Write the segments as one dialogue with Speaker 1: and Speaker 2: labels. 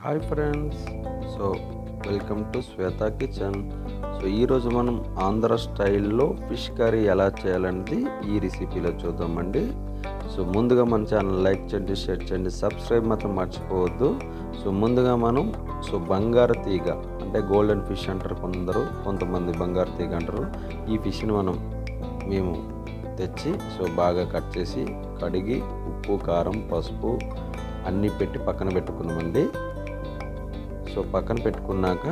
Speaker 1: Hi friends. So welcome to Shweta kitchen. So ఈరోజు మనం ఆంధ్ర స్టైల్లో ఫిష్ కర్రీ ఎలా చేయాలనేది ఈ రెసిపీలో చూద్దామండి. సో ముందుగా మన ఛానల్ లైక్ చేయండి, షేర్ చేయండి, సబ్స్క్రైబ్ మాత్రం మర్చిపోవద్దు. సో ముందుగా మనం బంగారు తీగ అంటే గోల్డెన్ ఫిష్ అంటారు కొంతమంది బంగారు తీగ అంటారు. ఈ ఫిష్ని మేము తెచ్చి బాగా కట్ చేసి కడిగి ఉప్పు, కారం, పసుపు అన్నీ పెట్టి పక్కన పెట్టుకున్నామండి. పక్కన పెట్టుకున్నాక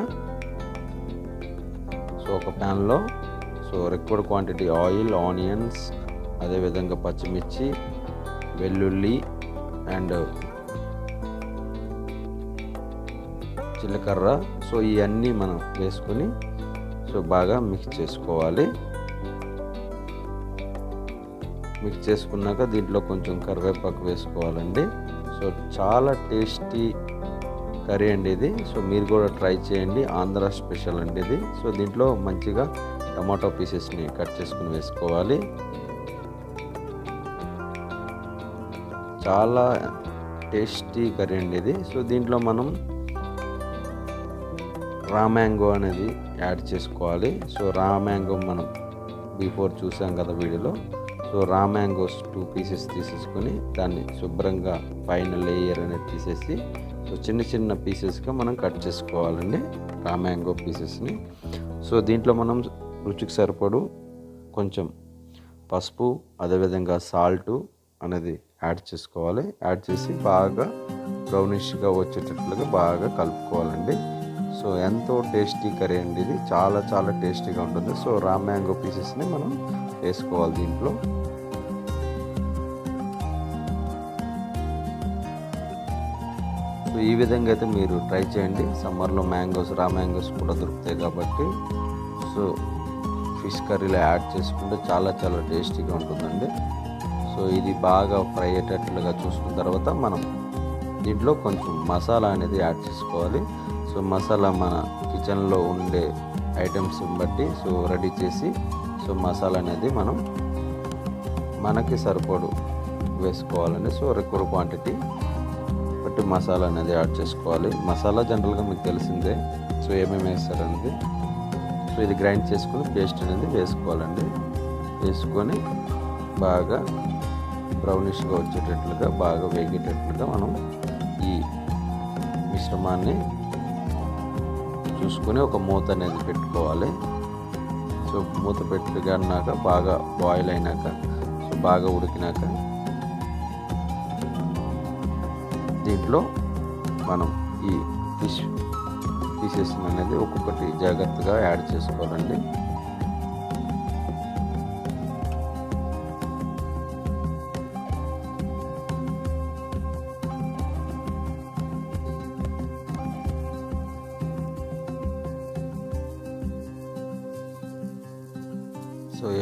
Speaker 1: ఒక ప్యాన్లో రిక్వైర్డ్ క్వాంటిటీ ఆయిల్, ఆనియన్స్, అదేవిధంగా పచ్చిమిర్చి, వెల్లుల్లి అండ్ జీలకర్ర ఇవన్నీ మనం వేసుకొని బాగా మిక్స్ చేసుకోవాలి. మిక్స్ చేసుకున్నాక దీంట్లో కొంచెం కరివేపాకు వేసుకోవాలండి. చాలా టేస్టీ కర్రీ అండి ఇది. మీరు కూడా ట్రై చేయండి. ఆంధ్ర స్పెషల్ అండి ఇది. దీంట్లో మంచిగా టమాటో పీసెస్ని కట్ చేసుకుని వేసుకోవాలి. చాలా టేస్టీ కర్రీ అండి ఇది. దీంట్లో మనం రా మ్యాంగో అనేది యాడ్ చేసుకోవాలి. రా మ్యాంగో మనం బిఫోర్ చూసాం కదా వీడియోలో. రా మ్యాంగోస్ 2 పీసెస్ తీసేసుకొని దాన్ని శుభ్రంగా పైన లేయర్ అనేది తీసేసి చిన్న చిన్న పీసెస్గా మనం కట్ చేసుకోవాలండి రా మ్యాంగో పీసెస్ని. దీంట్లో మనం రుచికి సరిపడు కొంచెం పసుపు, అదేవిధంగా సాల్టు అనేది యాడ్ చేసుకోవాలి. యాడ్ చేసి బాగా బ్రౌనిష్గా వచ్చేటట్లుగా బాగా కలుపుకోవాలండి. ఎంతో టేస్టీ కర్రీ అండి ఇది. చాలా చాలా టేస్టీగా ఉంటుంది. రా మ్యాంగో పీసెస్ని మనం వేసుకోవాలి దీంట్లో. ఈ విధంగా అయితే మీరు ట్రై చేయండి. సమ్మర్లో రా మ్యాంగోస్ కూడా దొరుకుతాయి కాబట్టి ఫిష్ కర్రీలో యాడ్ చేసుకుంటే చాలా చాలా టేస్టీగా ఉంటుందండి. ఇది బాగా ఫ్రై అయ్యేటట్లుగా చూసుకున్న తర్వాత మనం దీంట్లో కొంచెం మసాలా అనేది యాడ్ చేసుకోవాలి. మసాలా మన కిచెన్లో ఉండే ఐటమ్స్ బట్టి రెడీ చేసి మసాలా అనేది మనకి సరిపడు వేసుకోవాలండి. రిక్వైర్డ్ క్వాంటిటీ బట్టి మసాలా అనేది యాడ్ చేసుకోవాలి. మసాలా జనరల్గా మీకు తెలిసిందే ఏమేమి వేస్తారనేది. ఇది గ్రైండ్ చేసుకుని పేస్ట్ అనేది వేసుకోవాలండి. వేసుకొని బాగా బ్రౌనిష్గా వచ్చేటట్లుగా బాగా వేగేటట్లుగా మనం ఈ మిశ్రమాన్ని చూసుకొని ఒక మూత అనేది పెట్టుకోవాలి. మూత పెట్టుకున్నాక బాగా బాయిల్ అయినాక బాగా ఉడికినాక దీంట్లో మనం ఈ ఫిష్ పీసెస్ అనేది ఒక్కొక్కటి జాగ్రత్తగా యాడ్ చేసుకోవాలండి.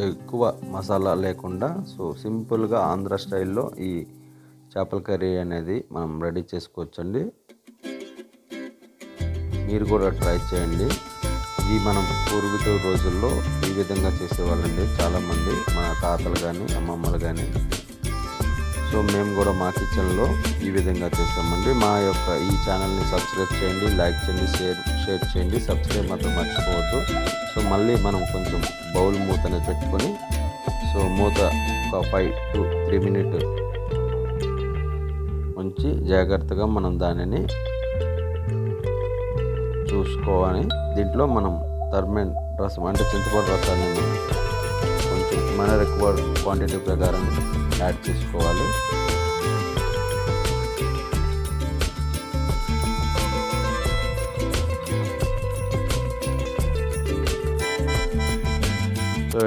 Speaker 1: ఎక్కువ మసాలా లేకుండా సింపుల్గా ఆంధ్ర స్టైల్లో ఈ చేపల కర్రీ అనేది మనం రెడీ చేసుకోవచ్చండి. మీరు కూడా ట్రై చేయండి. ఇది మనం పూర్వీకుల రోజుల్లో ఈ విధంగా చేసేవాళ్ళండి చాలామంది, మన తాతలు కానీ అమ్మమ్మలు కానీ. మేము కూడా మా కిచెన్లో ఈ విధంగా చేస్తామండి. మా యొక్క ఈ ఛానల్ని సబ్స్క్రైబ్ చేయండి, లైక్ చేయండి, షేర్ చేయండి, సబ్స్క్రైబ్ మాత్రం మర్చిపోవద్దు. మళ్ళీ మనం కొంచెం బౌల్ మూత అనేది పెట్టుకొని మూత ఒక 5 to 3 minutes ఉంచి జాగ్రత్తగా మనం దానిని చూసుకోవాలి. దీంట్లో మనం టర్మరిక్ రసం అంటే చింతపండు రసాన్ని కొంచెం మన రిక్వైర్డ్ క్వాంటిటీ ప్రకారం యాడ్ చేసుకోవాలి.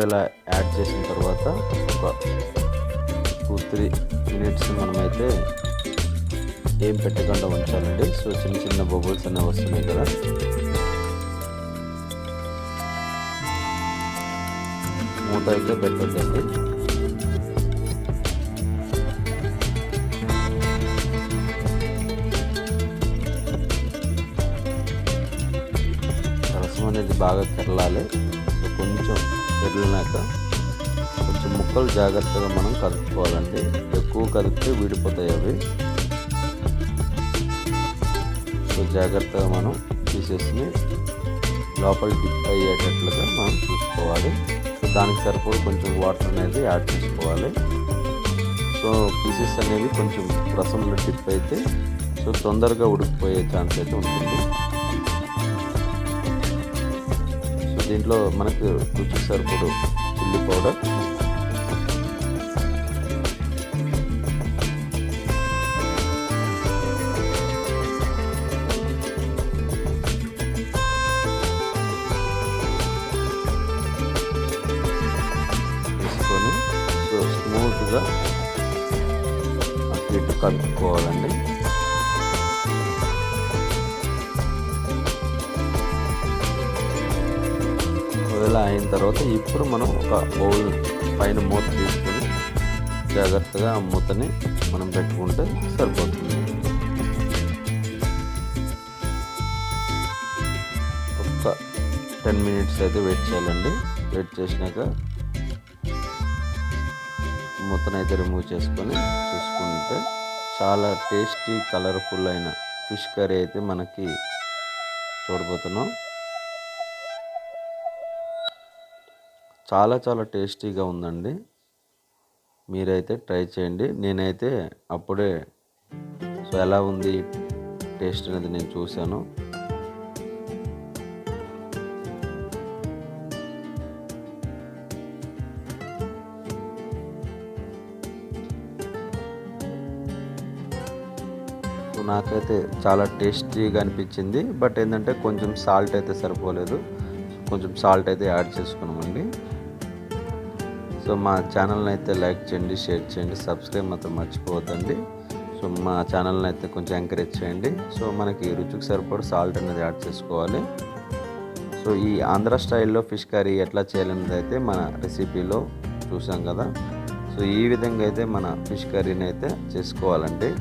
Speaker 1: ఇలా యాడ్ చేసిన తర్వాత ఒక 2-3 minutes మనమైతే ఏం పెట్టకుండా ఉంచాలండి. చిన్న చిన్న బబుల్స్ అనేవి వస్తున్నాయి కదా. మూత అయితే పెట్టొద్దండి. రసం అనేది బాగా కెరలాలి. కొంచెం కెరిలినాక కొంచెం ముక్కలు జాగ్రత్తగా మనం కలుపుకోవాలండి. ఎక్కువ కలిపితే విడిపోతాయి అవి. సో జాగ్రత్తగా మనం పీసెస్ని లోపల డిప్ అయ్యేటట్లుగా మనం చూసుకోవాలి. సో దానికి సరిపడా కొంచెం వాటర్ అనేది యాడ్ చేసుకోవాలి. సో పీసెస్ అనేవి కొంచెం రసంలో డిప్ అయితే సో తొందరగా ఉడికిపోయే ఛాన్స్ అయితే ఉంటుంది. సో దీంట్లో మనకు రుచికి సరిపడు చిల్లీ పౌడర్, వేసుకొని సో స్మూత్గా అటు ఇటు కలుపుకోవాలండి. ఇలా అయిన తర్వాత ఇప్పుడు మనం ఒక బౌల్ పైన మూత తీసుకొని జాగ్రత్తగా ఆ మూతని మనం పెట్టుకుంటే సరిపోతుంది. ఒక 10 మినిట్స్ అయితే వెయిట్ చేయాలండి. వెయిట్ చేసినాక మూతను అయితే రిమూవ్ చేసుకొని చూసుకుంటే చాలా టేస్టీ కలర్ఫుల్ అయిన ఫిష్ కర్రీ అయితే మనకి చూడబోతున్నాం. చాలా చాలా టేస్టీగా ఉందండి. మీరైతే ట్రై చేయండి. నేనైతే అప్పుడే సో ఎలా ఉంది టేస్ట్ అనేది నేను చూశాను. సో నాకైతే చాలా టేస్టీగా అనిపించింది. బట్ ఏంటంటే కొంచెం సాల్ట్ అయితే సరిపోలేదు. కొంచెం సాల్ట్ అయితే యాడ్ చేసుకున్నామండి. సో మా ఛానల్ని అయితే లైక్ చేయండి, షేర్ చేయండి, సబ్స్క్రైబ్ మాత్రం మర్చిపోవద్దండి. సో మా ఛానల్ని అయితే కొంచెం ఎంకరేజ్ చేయండి. సో మనకి రుచికి సరిపడా సాల్ట్ అనేది యాడ్ చేసుకోవాలి. సో ఈ ఆంధ్ర స్టైల్లో ఫిష్ కర్రీ ఎట్లా చేయాలనేది అయితే మన రెసిపీలో చూసాం కదా. సో ఈ విధంగా అయితే మన ఫిష్ కర్రీని అయితే చేసుకోవాలండి.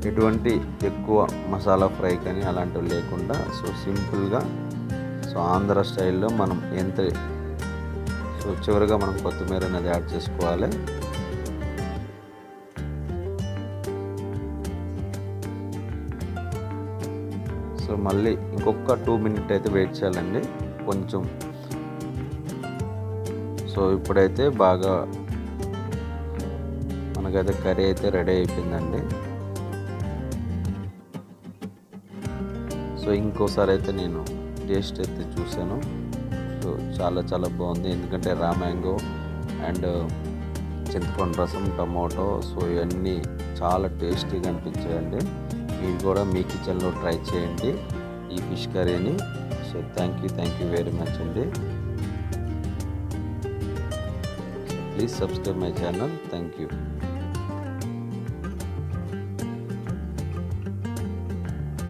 Speaker 1: ఎటువంటి ఎక్కువ మసాలా ఫ్రై కానీ అలాంటివి లేకుండా సో సింపుల్గా సో ఆంధ్ర స్టైల్లో మనం ఎంత సో చివరిగా మనం కొత్తిమీర అనేది యాడ్ చేసుకోవాలి. సో మళ్ళీ ఇంకొక 2 మినిట్ అయితే వెయిట్ చేయాలండి కొంచెం. సో ఇప్పుడైతే బాగా మనకైతే కర్రీ అయితే రెడీ అయిపోయిందండి. సో ఇంకోసారి అయితే నేను టేస్ట్ అయితే చూశాను. సో చాలా చాలా బాగుంది. ఎందుకంటే రా మ్యాంగో అండ్ చింతపండు రసం, టమాటో సో ఇవన్నీ చాలా టేస్టీగా అనిపించాయండి. మీరు కూడా మీ కిచెన్లో ట్రై చేయండి ఈ ఫిష్ కర్రీని. So thank you very much అండి. Please subscribe my channel. Thank you.